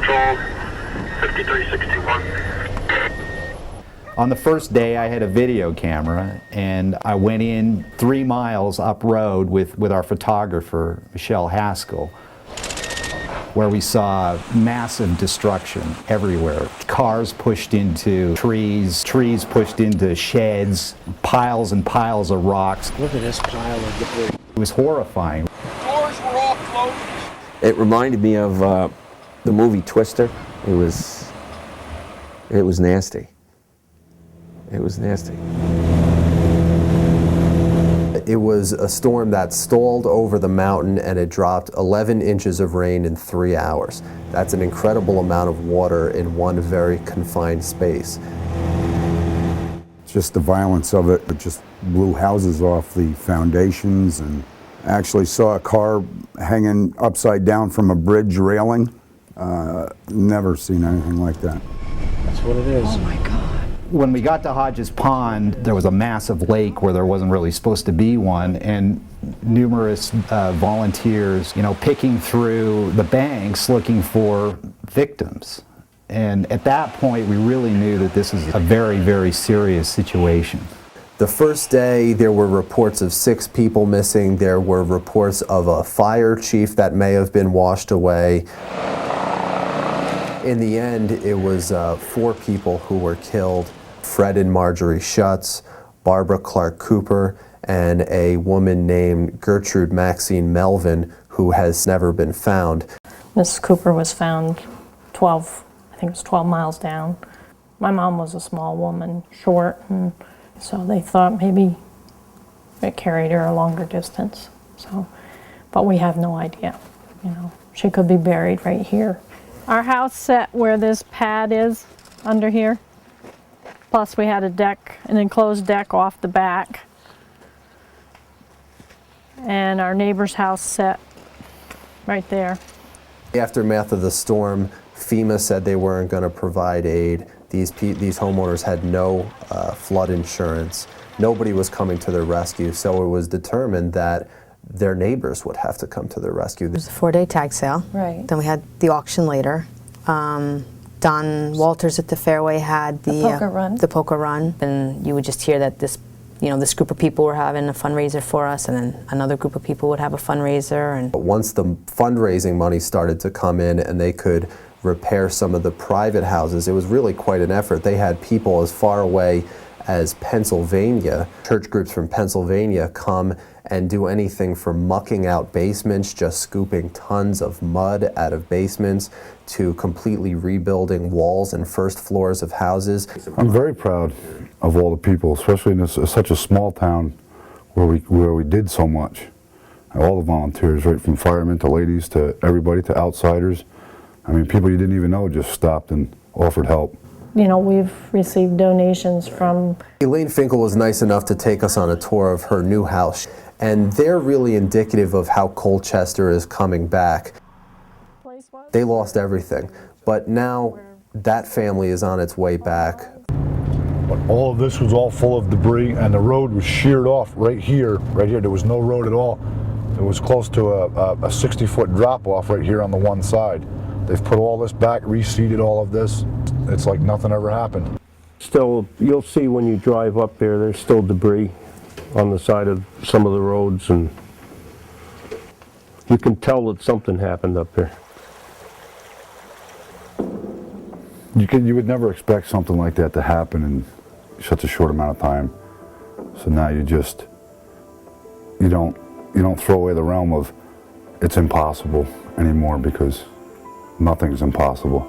Control 5361. On the first day I had a video camera and I went in 3 miles up road with our photographer, Michelle Haskell, where we saw massive destruction everywhere. Cars pushed into trees, trees pushed into sheds, piles and piles of rocks. Look at this pile of debris. It was horrifying. Doors were all closed. It reminded me of the movie Twister. It was nasty. It was nasty. It was a storm that stalled over the mountain and it dropped 11 inches of rain in 3 hours. That's an incredible amount of water in one very confined space. Just the violence of it just blew houses off the foundations, and I actually saw a car hanging upside down from a bridge railing. Never seen anything like that. That's what it is. Oh my God. When we got to Hodges Pond, there was a massive lake where there wasn't really supposed to be one, and numerous volunteers, picking through the banks looking for victims. And at that point, we really knew that this is a very, very serious situation. The first day, there were reports of 6 people missing. There were reports of a fire chief that may have been washed away. In the end, it was 4 people who were killed: Fred and Marjorie Schutz, Barbara Clark Cooper, and a woman named Gertrude Maxine Melvin, who has never been found. Mrs. Cooper was found 12 miles down. My mom was a small woman, short, and so they thought maybe it carried her a longer distance. But we have no idea. She could be buried right here. Our house set where this pad is under here. Plus we had an enclosed deck off the back. And our neighbor's house set right there. The aftermath of the storm, FEMA said they weren't going to provide aid. These homeowners had no flood insurance. Nobody was coming to their rescue, so it was determined that their neighbors would have to come to their rescue. It was a 4-day tag sale. Right. Then we had the auction later. Don Walters at the Fairway had the poker run. And you would just hear that this group of people were having a fundraiser for us, and then another group of people would have a fundraiser. But once the fundraising money started to come in and they could repair some of the private houses, it was really quite an effort. They had people as far away as Pennsylvania, church groups from Pennsylvania, come and do anything from mucking out basements, just scooping tons of mud out of basements, to completely rebuilding walls and first floors of houses. I'm very proud of all the people, especially in such a small town where we did so much. All the volunteers, right from firemen to ladies to everybody to outsiders. I mean, people you didn't even know just stopped and offered help. We've received donations from... Elaine FINKLE was nice enough to take us on a tour of her new house, and they're really indicative of how Colchester is coming back. They lost everything, but now that family is on its way back. But all of this was all full of debris, and the road was sheared off right here. There was no road at all. It was close to a 60-foot drop-off right here on the one side. They've put all this back, reseeded all of this. It's like nothing ever happened. Still, you'll see when you drive up there, there's still debris on the side of some of the roads, and you can tell that something happened up there. You would never expect something like that to happen in such a short amount of time. So now you don't throw away the realm of it's impossible anymore, because nothing's impossible.